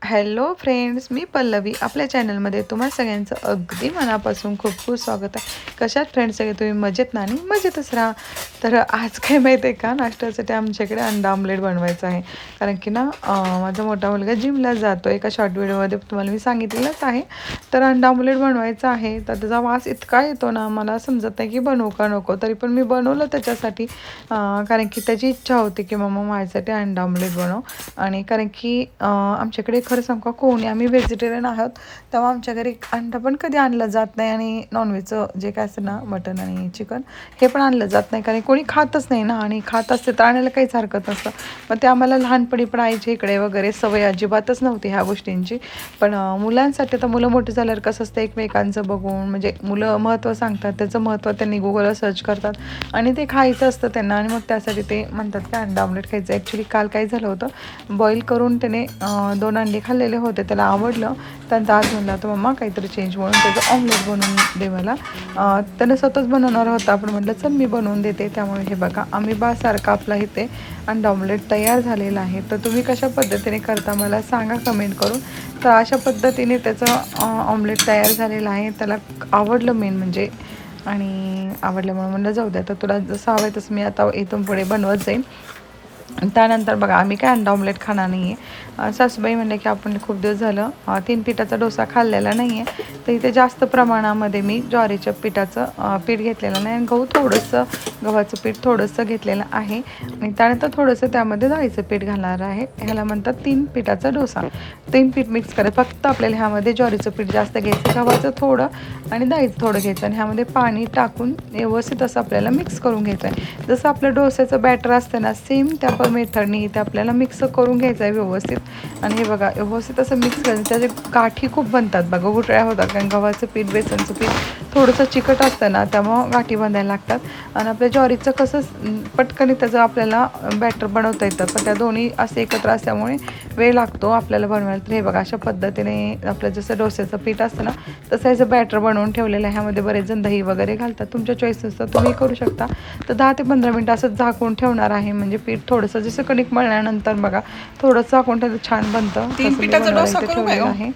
Hello friends, मी पल्लवी आपल्या चॅनलमध्ये तुम्हा सगळ्यांचं अगदी मनापासून खूप खूप स्वागत आहे. कशात फ्रेंड्स सगळे तुम्ही मजेत ना आणि मजेतच राहा. तर आज काय माहिती आहे का, नाश्त्यासाठी आमच्याकडे अंडा आमलेट बनवायचं आहे. कारण की ना माझा मोठा मुलगा जिमला जातो, एका शॉर्ट व्हिडिओमध्ये तुम्हाला मी सांगितलेलंच आहे. तर अंडा आमलेट बनवायचं आहे. तर त्याचा वास इतका येतो ना, मला समजत नाही की बनवू का नको. तरी पण मी बनवलं त्याच्यासाठी, कारण की त्याची इच्छा होती की मम्मा माझ्यासाठी अंडा आमलेट बनव. आणि कारण की आमच्याकडे खरं सांगू का, कोणी आम्ही व्हेजिटेरियन आहोत, तेव्हा आमच्या घरी अंडा पण कधी आणलं जात नाही. आणि नॉनव्हेजचं जे काय असतं ना, मटन आणि चिकन हे पण आणलं जात नाही, कारण कोणी खातच नाही ना. आणि खात असते तर आणायला काहीच हरकत नसतं. मग ते आम्हाला लहानपणी पण आईच्या इकडे वगैरे सवय अजिबातच नव्हती ह्या गोष्टींची. पण मुलांसाठी तर मुलं मोठी झाल्यावर कसं असतं, एकमेकांचं बघून म्हणजे मुलं महत्त्व सांगतात, त्याचं महत्त्व त्यांनी गुगलवर सर्च करतात आणि ते खायचं असतं त्यांना. आणि मग त्यासाठी ते म्हणतात की अंडा ऑमलेट खायचं. ॲक्च्युली काल काय झालं होतं, बॉईल करून त्याने 2 अंडे खाल्लेले होते, त्याला आवडलं. त्यानंतर आज म्हणला तर मम्मा काहीतरी चेंज म्हणून त्याचं ऑमलेट बनवून दे मला. त्यानं स्वतःच बनवणार होता, आपण म्हटलं चल मी बनवून देते. त्यामुळे हे बघा, अमिबासारखा आपला इथे अंडा ऑमलेट तयार झालेला आहे. तर तुम्ही कशा पद्धतीने करता मला सांगा कमेंट करून. तर अशा पद्धतीने त्याचं ऑमलेट तयार झालेलं आहे. त्याला आवडलं मेन म्हणजे, आणि आवडलं म्हणून म्हणलं जाऊ द्या, तर तुला जसं हवं आहे तसं मी आता इथून पुढे बनवत जाईन. त्यानंतर बघा, आम्ही काय अंडा ऑमलेट खाणार नाही आहे. सासूबाई म्हणले की आपण खूप दिवस झालं 3 पिठाचा डोसा खाल्लेला नाही आहे, तर इथे जास्त प्रमाणामध्ये मी ज्वारीच्या पिठाचं पीठ घेतलेलं नाही, आणि गव्हाचं पीठ थोडंसं घेतलेलं आहे. आणि त्यानंतर थोडंसं त्यामध्ये डाळीचं पीठ घालणार आहे. ह्याला म्हणतात 3 पिठाचा डोसा. 3 पीठ मिक्स करायचं. फक्त आपल्याला ह्यामध्ये ज्वारीचं पीठ जास्त घ्यायचं, गव्हाचं थोडं आणि डाळीचं थोडं घ्यायचं, आणि ह्यामध्ये पाणी टाकून व्यवस्थित असं आपल्याला मिक्स करून घ्यायचं आहे. जसं आपलं डोस्याचं बॅटर असतं ना, सेम त्या मेथडनी इथे आपल्याला मिक्स करून घ्यायचं आहे व्यवस्थित. आणि हे बघा, व्यवस्थित असं मिक्स करायचं. त्याचे गाठी खूप बनतात बघा, गुठळ्या होतात, कारण गव्हाचं पीठ बेसनचं पीठ थोडंसं चिकट असतं ना, त्यामुळं गाठी बांधायला लागतात. आणि आपल्या ज्वारीचं कसं पटकन त्याचं आपल्याला बॅटर बनवता येतं, पण त्या दोन्ही असे एकत्र असल्यामुळे वेळ लागतो आपल्याला बनवायला. तर हे बघा, अशा पद्धतीने आपलं जसं डोस्याचं पीठ असतं ना, तसं याचं बॅटर बनवून ठेवलेलं आहे. ह्यामध्ये बरेच जण दही वगैरे घालतात, तुमच्या चॉईस तुम्ही करू शकता. तर 10 ते 15 मिनटं असं झाकून ठेवणार आहे. म्हणजे पीठ थोडंसं जसं कणिक मळल्यानंतर बघा थोडंसं झाकून ठेवलं छान बनतं. 3 पिठाचा डोसा करू काय आहे.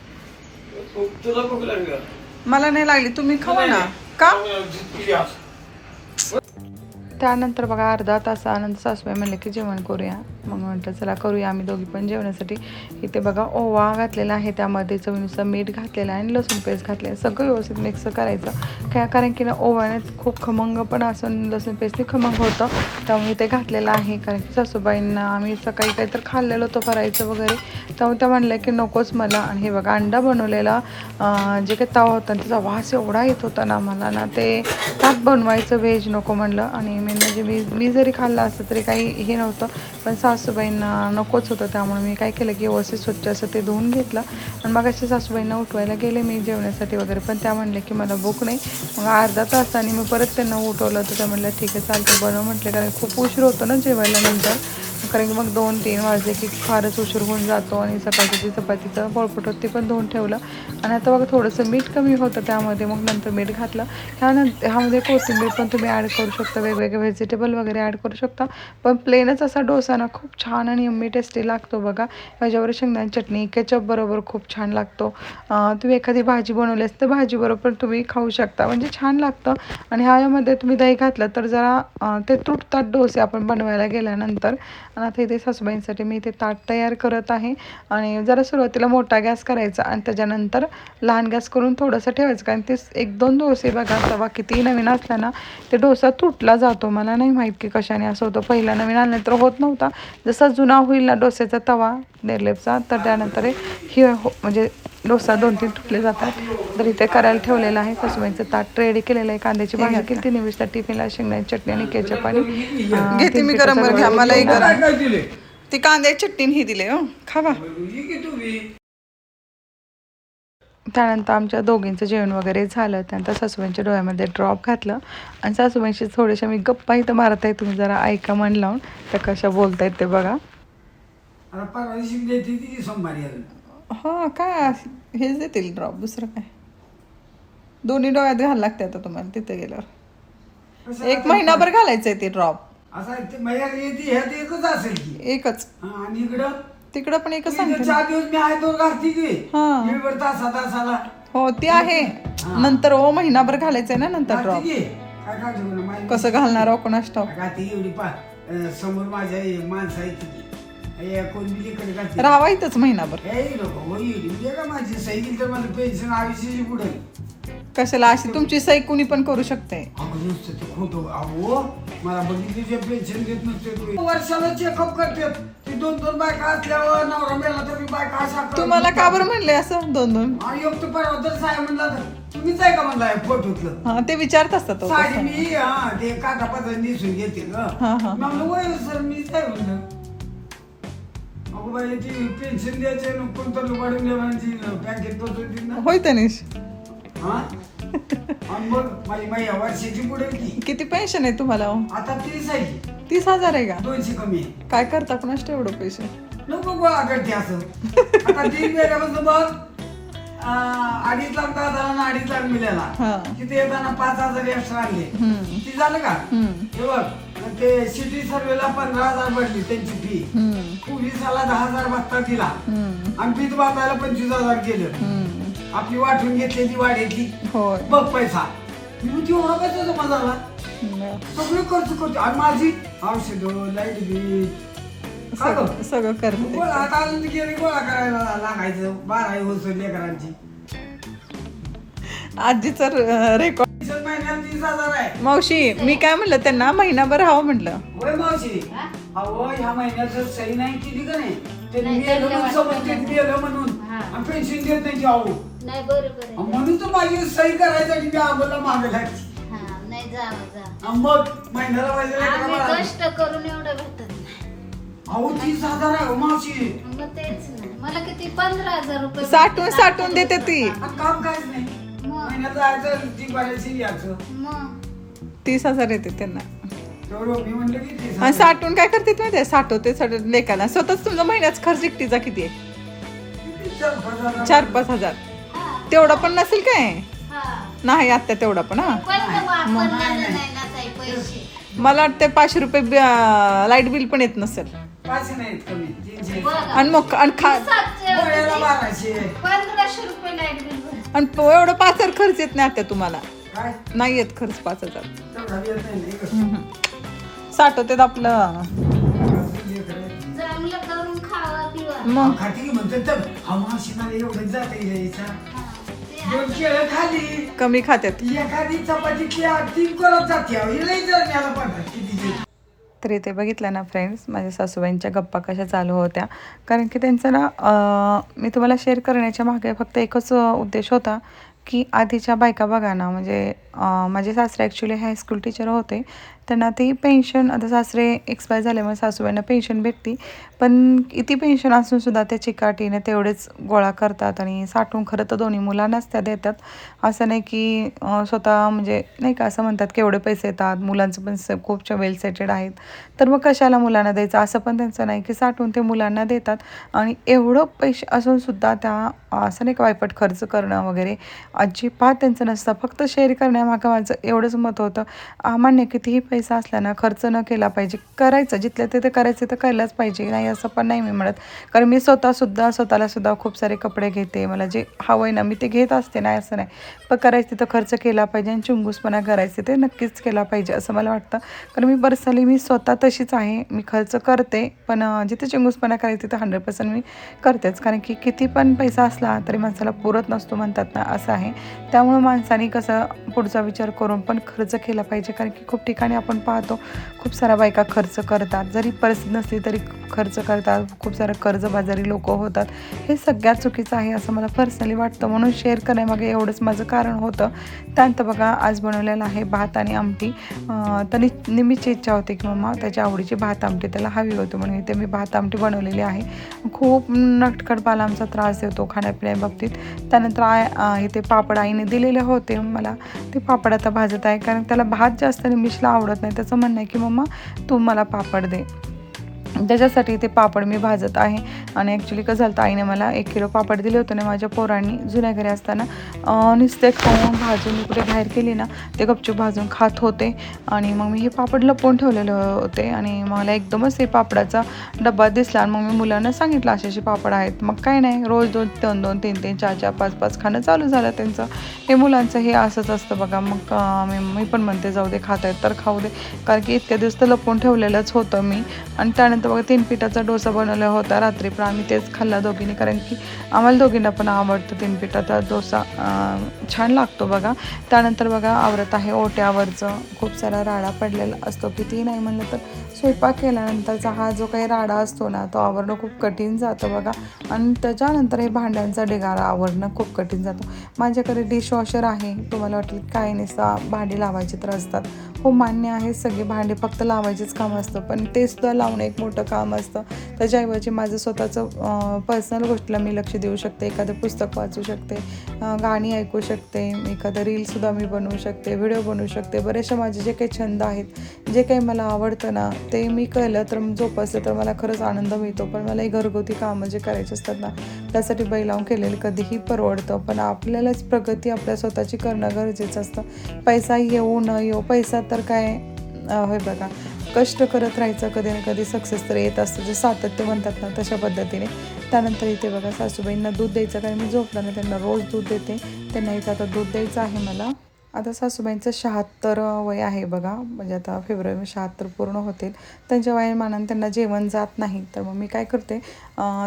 मला नाही लागली, तुम्ही खावा ना का. त्यानंतर बघा, अर्धा तासानंतर सासूबाई म्हणले की जेवण करूया. मग म्हटलं चला करूया आम्ही दोघी पण जेवणासाठी. इथे बघा ओवा घातलेला आहे, त्यामध्ये चवीनुसार मीठ घातलेलं आहे आणि लसूण पेस्ट घातले आहे. सगळं व्यवस्थित मिक्स करायचं काय, कारण की ना ओव्याने खूप खमंग पण असं, लसूण पेस्टने खमंग होतं, त्यामुळे ते घातलेलं आहे. कारण की सासूबाईंना आम्ही सकाळी काहीतरी खाल्लेलं होतं करायचं वगैरे, त्यामुळे त्या म्हणल्या की नकोच मला. आणि हे बघा, अंडा बनवलेला जे काही तवा होता त्याचा वास एवढा येत होता ना मला ना, ते त्यात बनवायचं व्हेज नको म्हणलं. आणि म्हणजे मी जरी खाल्लं असतं तरी काही हे नव्हतं, पण सासूबाईंना नकोच होतं. त्यामुळे मी काय केलं की व्यवस्थित स्वच्छ असं ते धुवून घेतलं. आणि मग अशी सासूबाईंना उठवायला गेले मी जेवण्यासाठी वगैरे, पण त्या म्हणले की मला भूक नाही. मग अर्धा तासाने मी परत त्यांना उठवलं, तर त्या म्हणलं ठीक आहे चालतं बनव म्हटले, कारण खूप उशीर होतो ना जेवायला नंतर. कारण की मग 2-3 वाजले की फारच उशीर होऊन जातो. आणि सकाळची जी चपातीचं पोळपट होतं ते पण धुवून ठेवलं. आणि आता बघा थोडंसं मीठ कमी होतं त्यामध्ये, मग नंतर मीठ घातलं. ह्यामध्ये कोथिंबीर पण तुम्ही ॲड करू शकता, वेगवेगळे व्हेजिटेबल वगैरे ॲड करू शकता. पण प्लेनच असा डोसा ना खूप छान आणि यम्मी टेस्टी लागतो बघा. ह्याच्यावर शेंगदाणे चटणी केचप बरोबर खूप छान लागतो. तुम्ही एखादी भाजी बनवली असते, भाजीबरोबर तुम्ही खाऊ शकता, म्हणजे छान लागतं. आणि ह्यामध्ये तुम्ही दही घातलं तर जरा ते तुटतात डोसे आपण बनवायला गेल्यानंतर. आणि आता इथे सासूबाईंसाठी मी इथे ताट तयार करत आहे. आणि जरा सुरुवातीला मोठा गॅस करायचा आणि त्याच्यानंतर लहान गॅस करून थोडंसं ठेवायचं, कारण ते 1-2 डोसे बघा, तवा कितीही नवीन असला ना ते डोसा तुटला जातो. मला नाही माहीत की कशाने असं होतं, पहिला नवीन आणलं तर होत नव्हता. जसा जुना होईल ना डोस्याचा तवा निर्लेपचा, तर त्यानंतर म्हणजे डोसा 2-3 तुटले जातात. तर इथे करायला ठेवलेलं आहे. सासूबाईंचं ताट रेडी केलेलं आहे. कांद्याची भाजी केली, 3 निमिषात टिफिनला शेंगदाणे चटणी आणि केचप आणि घेते मी गरम घ्या, मलाही गरम. ती कांद्याची चटणी ही दिले हो, खावा. त्यानंतर आमच्या दोघींचं जेवण वगैरे झालं. त्यानंतर सासूबाईंच्या डोळ्यामध्ये ड्रॉप घातलं. आणि सासूबाईंशी थोड्याशा मी गप्पा इथं मारत आहे, तुम्ही जरा ऐका मन लावून त्या कशा बोलतायत ते बघा. हां, काय हेच देतील ड्रॉप, दुसरं काय. दोन्ही डोळ्यात घालायला लागते आता तुम्हाला तिथे गेल्यावर. 1 महिनाभर घालायचंय ते ड्रॉप. असं एकच असेल की एकच. आणि इकडं तिकडं पण एकच इथं सांगते 4 दिवस मी आहे तो घालती की हा. मी तासाला हो ती आहे नंतर महिनाभर घालायचंय ना नंतर घालती ड्रॉप की काय काळजी करू नका. कसं घालणार हो कोणास ठाऊक. घालती की एवढी समोर माझ्या माणसं आहे ती कोण बी इकडे घालते राहायचंच महिनाभर हे लोक हो एवढी म्हणजे का माझी सही दिली तर मला पेन्शन 200ची पुढे कशाला अशी तुमची सही कुणी पण करू शकते. अगं नुसतं ते खोटं अहो मला बघितली जे पेन्शन देत नसते वर्षाला चेकअप करतात ती 2 बायका असल्यावर नवरा मेला तर मी बायका अशा तुम्हाला का बरं म्हणले असं 2 आणि योग परवा तर साहेब म्हणला तुम्हीच आहे का म्हणला फोटोतलं हा ते विचारत असतात हो साडी तसं. मी हा ते काटापाचा निसून घेते ग हा, हा. म्हणलं वय सर मीच आहे म्हणलं अगो बाई ती पेन्शन द्यायचे कोणतं लुबाडून देवांची बँकेत पोहोचून ना होय तनिष हा आणि मग माझी माई वर्षाची पुढे की किती पेन्शन आहे तुम्हाला हो? आता 30 आहे की 30,000 आहे का 200 कमी आहे काय करता कुणास एवढं पैसे नको गोळा करते असं आता 3 वेळापासून बघ 2.5 लाख दादाला 2.5 लाख मिळाला हा. तिथे येताना 5,000 एक्स्ट्रा आणले हम्म. ती झालं का हम्म. हे बघ ते सिटी सर्वेला 15,000 भरली त्यांची फी हम्म. पोलिसाला 10,000 भत्ता दिला हम्म. आणि पीठ बांधायला 25,000 केलं हम्म. आपली वाटून घेतलेली वाढीतली होय बघ पैसा मी एवढा पैसा जमा झाला बरं. सगळं खर्च करतो आणि माझी औषध लाईट बिल काय गं? सगळं करते गोळा आता अजून गेली गोळा करायला लागायचं 12 होतं लेकरांची आजीचं रेकॉर्ड महिन्याला 30,000 आहे मावशी मी काय म्हणलं त्यांना महिनाभर राहावं म्हटलं. होय मावशी अहो ह्या महिन्याचं सही नाही केली का नाही ते नाही, मेलं म्हणून धन्यवाद, समजते धन्यवाद. मेलं म्हणून हा. आणि पेन्शन देत नाही ती अहो नाही बरोबर आहे. म्हणून तर माझी सही करायसाठी मी आम्हाला मागे लागते हा नाही जावं जा आणि मग महिन्याला आम्ही पाहिजे कष्ट करून एवढं भेटत नाही अहो 30,000 आहे हो मावशी मग तेच नाही मला किती 15,000 रुपये साठवून देते ती. आणि काम काहीच नाही मग महिन्यात जायचं ती भरायची याचं मग 30,000 येते त्यांना तेवढं मी म्हणलं की 30,000. आणि साठवून काय करते माहिती आहे साठवते लेखाला स्वतःच तुमचा महिन्याचा खर्च एकटीचा किती आहे किती 4-5,000. 4-5,000 हा, तेवढा पण नसेल काय हा. नाही आता तेवढा पण हा पण ते वापरलेलं नाही ना ताई पैसे मला वाटतं 500 रुपये लाईट बिल पण येत नसेल 500 नाहीत कमी 300. बघा. आणि मग आणि गोळ्याला 1200. 1500 रुपये लाईट बिल भर. आणि एवढं 5,000 खर्च येत नाही आता तुम्हाला काय नाही येत खर्च 5,000 तेवढा येत नाही ना, एकच. साठवते आपलं चांगलं करून खावा पिवा मग खाती की म्हणतात तर हा मावशीला एवढं जाते यायचा हा. ते 2 केळं खाली कमी खात्यात. एखादी चपातीतली 3 करत जाते अहो. हिलाही जर न्यायला पडतात किती जे. तर इथे बघितलं ना फ्रेंड्स माझ्या सासूबाईंच्या गप्पा कशा चालू होत्या कारण की त्यांचं ना मी तुम्हाला शेअर करण्याच्या मागे फक्त एकच उद्देश होता की आधीच्या बायका बघा ना म्हणजे माझे सासरे ॲक्च्युली हायस्कूल टीचर होते त्यांना ती पेन्शन आता सासरे एक्सपायर झाल्यामुळे सासूबाईंना पेन्शन भेटती पण किती पेन्शन असूनसुद्धा त्या चिकाटीने तेवढेच गोळा करतात आणि साठवून खरं तर दोन्ही मुलांनाच त्या देतात असं नाही की स्वतः म्हणजे नाही का असं म्हणतात की एवढे पैसे येतात मुलांचं पण खूप वेल सेटेड आहेत तर मग कशाला मुलांना द्यायचं असं पण त्यांचं नाही की साठवून ते मुलांना देतात आणि एवढं पैसे असूनसुद्धा त्या असं नाही का वायपट खर्च करणं वगैरे अजिबात त्यांचं नसतं फक्त शेअर करण्यामागं माझं एवढंच मत होतं मान्य कितीही पैसा असला ना खर्च न केला पाहिजे करायचं जिथल्या तिथे करायचं तर करायलाच पाहिजे नाही असं पण नाही मी म्हणत कारण मी स्वतःला सुद्धा खूप सारे कपडे घेते मला जे हवं आहे ना मी ते घेत असते नाही असं नाही पण करायचं तिथं खर्च केला पाहिजे आणि चुंगूसपणा करायचे ते नक्कीच केला पाहिजे असं मला वाटतं कारण मी पर्सनली मी स्वतः तशीच आहे मी खर्च करते पण जिथे चुंगूसपणा करायचं तिथं 100% मी करतेच कारण की किती पण पैसा असला तरी माणसाला पुरत नसतो म्हणतात ना असं आहे त्यामुळं माणसाने कसं पुढचा विचार करून पण खर्च केला पाहिजे कारण की खूप ठिकाणी आपण पाहतो खूप साऱ्या बायका खर्च करतात जरी परिस्थिती नसली तरी खर्च करतात खूप सारं कर्जबाजारी लोक होतात हे सगळ्यात चुकीचं आहे असं मला पर्सनली वाटतं म्हणून शेअर करण्यामागे एवढंच माझं कारण होतं त्यानंतर बघा आज बनवलेलं आहे भात आणि आमटी तर नेहमीची इच्छा होती की मम्मा त्याच्या आवडीची भात आमटी त्याला हवी होती म्हणून इथे मी भात आमटी बनवलेली आहे खूप नटखटपाला आमचा त्रास देतो खाण्यापिण्याबाबतीत त्यानंतर इथे पापड आईने दिलेले होते मला ते पापड आता भाजत आहे कारण त्याला भात जास्त निमिषला आवडत नाही त्याचं म्हणणं आहे की मम्मा तू मला पापड दे त्याच्यासाठी ते पापड मी भाजत आहे. आणि ॲक्च्युली कसं झालं, आईने मला 1 किलो पापड दिले होते ना माझ्या पोरांनी जुन्या घरी असताना. नुसते खाऊन भाजून मी कुठे बाहेर गेली ना ते गपचूप भाजून खात होते. आणि मग मी हे पापड लपवून ठेवलेले होते आणि मला एकदमच हे पापडाचा डब्बा दिसला. आणि मग मी मुलांना सांगितलं असे पापड आहेत. मग काय नाही, रोज 2-2, 3-3, 4-4, 5-5 खाणं चालू झालं त्यांचं. हे मुलांचं हे असंच असतं बघा. मग मी पण म्हणते जाऊ दे, खाता येत तर खाऊ दे, कारण की इतक्या दिवस तर लपवून ठेवलेलंच होतं मी. आणि त्यानंतर बघा 3 पिठाचा डोसा बनवला होता रात्री, पण आम्ही तेच खाल्ला दोघींनी, कारण की आम्हाला दोघींना पण आवडतं 3 पिठाचा डोसा, छान लागतो बघा. त्यानंतर बघा आवरत आहे ओट्यावरचं. खूप सारा राडा पडलेला असतो, कितीही नाही म्हणलं तर स्वयंपाक केल्यानंतरचा हा जो काही राडा असतो ना तो आवरणं खूप कठीण जातं बघा. आणि त्याच्यानंतर हे भांड्यांचा ढिगारा आवरणं खूप कठीण जातं. माझ्याकडे डिशवॉशर आहे. तुम्हाला वाटेल काय नसता भांडी लावायची तर असतात, हो मान्य आहे, सगळे भांडे फक्त लावायचेच काम असतं, पण ते सुद्धा लावणं एक मोठं काम असतं. त्याच्याऐवजी माझं स्वतःचं पर्सनल गोष्टीला मी लक्ष देऊ शकते. एखादं पुस्तक वाचू शकते, गाणी ऐकू शकते, एखादं रीलसुद्धा मी बनवू शकते, व्हिडिओ बनवू शकते. बरेचसे माझे जे काही छंद आहेत, जे काही मला आवडतं ना ते मी केलं तर जोपासलं तर मला खरंच आनंद मिळतो. पण मला ही घरगुती कामं जे करायचे असतात ना त्यासाठी बाई लावून केलेलं कधीही परवडतं. पण आपल्यालाच प्रगती आपल्या स्वतःची करणं गरजेचं असतं. पैसा येऊ न येऊ, पैसा तर काय होय बघा, कष्ट करत राहायचं, कधी ना कधी सक्सेस तर येत असतं, जे सातत्य म्हणतात ना तशा पद्धतीने. त्यानंतर इथे बघा सासूबाईंना दूध द्यायचं, कारण मी झोपताना त्यांना रोज दूध देते. त्यांना इथं आता दूध द्यायचं आहे मला. आता सासूबाईंचं 76 वय आहे बघा, म्हणजे आता फेब्रुवारी 76 पूर्ण होतील. त्यांच्या वयामानाने त्यांना जेवण जात नाही, तर मग मी काय करते,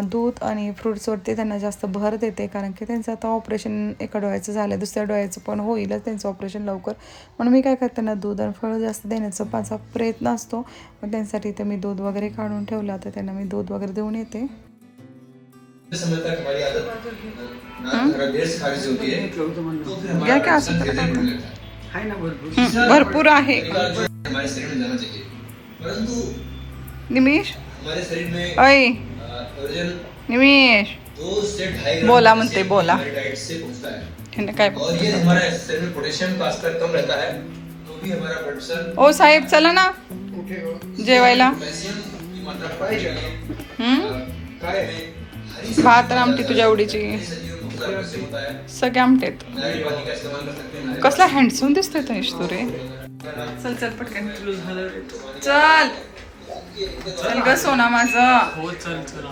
दूध आणि फ्रूट्सवरती त्यांना जास्त भर देते, कारण की त्यांचं आता ऑपरेशन एका डोळ्याचं झालं, दुसऱ्या डोळ्याचं पण होईलच त्यांचं ऑपरेशन लवकर. म्हणून मी काय करते ना दूध आणि फळं जास्त देण्याचा माझा प्रयत्न असतो. मग त्यांसाठी ते मी दूध वगैरे काढून ठेवलं, तर त्यांना मी दूध वगैरे देऊन येते. समय तक हमारी आदत देर से खारिज होती है, तो फिर हमारा क्या क्या धीरे धीरे बढ़ने लगता है। आहे ना भरपूर. भरपूर आहे. हमारे शरीर में जाना चाहिए, परंतु निमिष, हमारे शरीर में अय वजन निमिष 2 से 2.5 ग्राम बोला म्हणते, बोला. हमारी डाइट से पहुंचता है। ह्यांना काय और ये हमारे शरीर में पोटेशियम का स्तर कम रहता है, तो भी हमारा ब्लड सेल ओ साहेब चला ना जेवायला. कैल्शियम की मात्रा पाई जाती है। काय में हरी भात आणि आमटी तुझ्या आवडीची, सब्जियों को उपचार कैसे होता है, सगळे आमटेत. नारियल पानी का इस्तेमाल कर सकते हैं। कसला हँडसम दिसतोय तनिष तू रे. चल चल पटकन चल चल ग सोना माझं. चल चल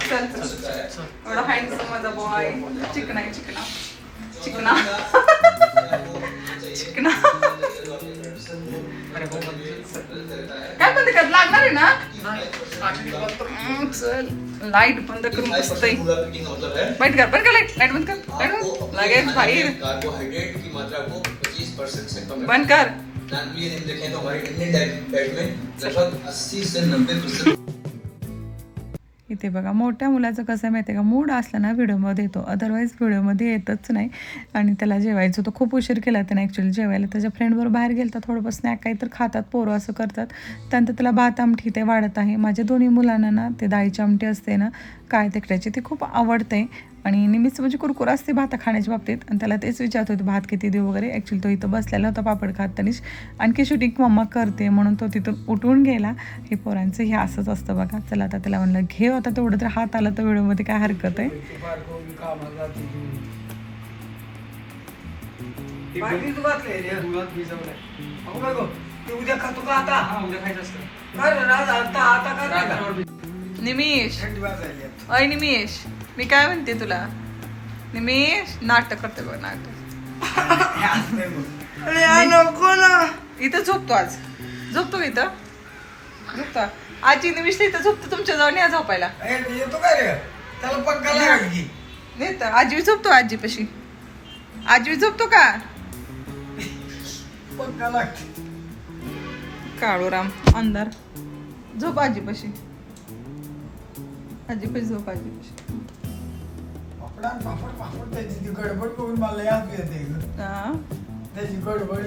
एवढा हँडसम माझा बॉय. चिकना चिकना चिकना चिकना. काय बंद कर, लागणार आहे ना. चल लाईट बंद करून बसतय. पूरा फिटिंग मतलब है बंद कर लाईट बंद कर. लगेच बाहेर कार्बोहाइड्रेट की मात्रा को 25% से कम बंद कर. ये देखें तो हमारी इंडियन डाइट में लगभग 80 से 90%। इथे बघा मोठ्या मुलाचं कसं आहे माहिती आहे का, मूड असला ना व्हिडिओमध्ये येतो, अदरवाईज व्हिडिओमध्ये येतच नाही. आणि त्याला जेवायचं होतं, खूप उशीर केला त्याने ॲक्च्युली जेवायला. त्याच्या फ्रेंडबरोबर बाहेर गेलं तर थोडंफार स्नॅक काही तर खातात पोरं, असं करतात. त्यानंतर त्याला भात आमटी ते वाढत आहे. माझ्या दोन्ही मुलांना ना ते डाळीची आमटी असते ना काळ्या तिखटाची, ती खूप आवडते. आणि नेहमीच म्हणजे कुरकुर असते भात खाण्याच्या बाबतीत. आणि त्याला तेच विचारत होते भात किती देऊ वगैरे. ॲक्च्युली तो इथं बसलेला होता पापड खात तनिष. आणखी शूटिंग मम्मा करते म्हणून तो तिथून उठून गेला. हे पोरांचं हे असंच असतं बघा. चला आता त्याला म्हणलं घे, होता तेवढं तर हात आला तर व्हिडिओमध्ये काय हरकत आहे. उद्या खातो का आता? उद्या खायचं असतं. आता निमिष, अय निमिष, मी काय म्हणते तुला. निमिष नाटक करते बघ, नाटक. नको ना. इथं झोपतो आज, झोपतो का इथं, झोपतो. आजी निमिष इथं झोपतो, तुमच्या जवळ न्या झोपायला. येतो काय रे? त्याला पंखा लागेल की. नाही तर आजी झोपतो, आजीपाशी. आजी झोपतो का? पंखा लागते. काळूराम अंधार. झोप आजीपाशी, आजीपाशी झोप, आजीपाशी. पापड त्याची ती गडबड बघून मला याद येते. हा त्याची गडबड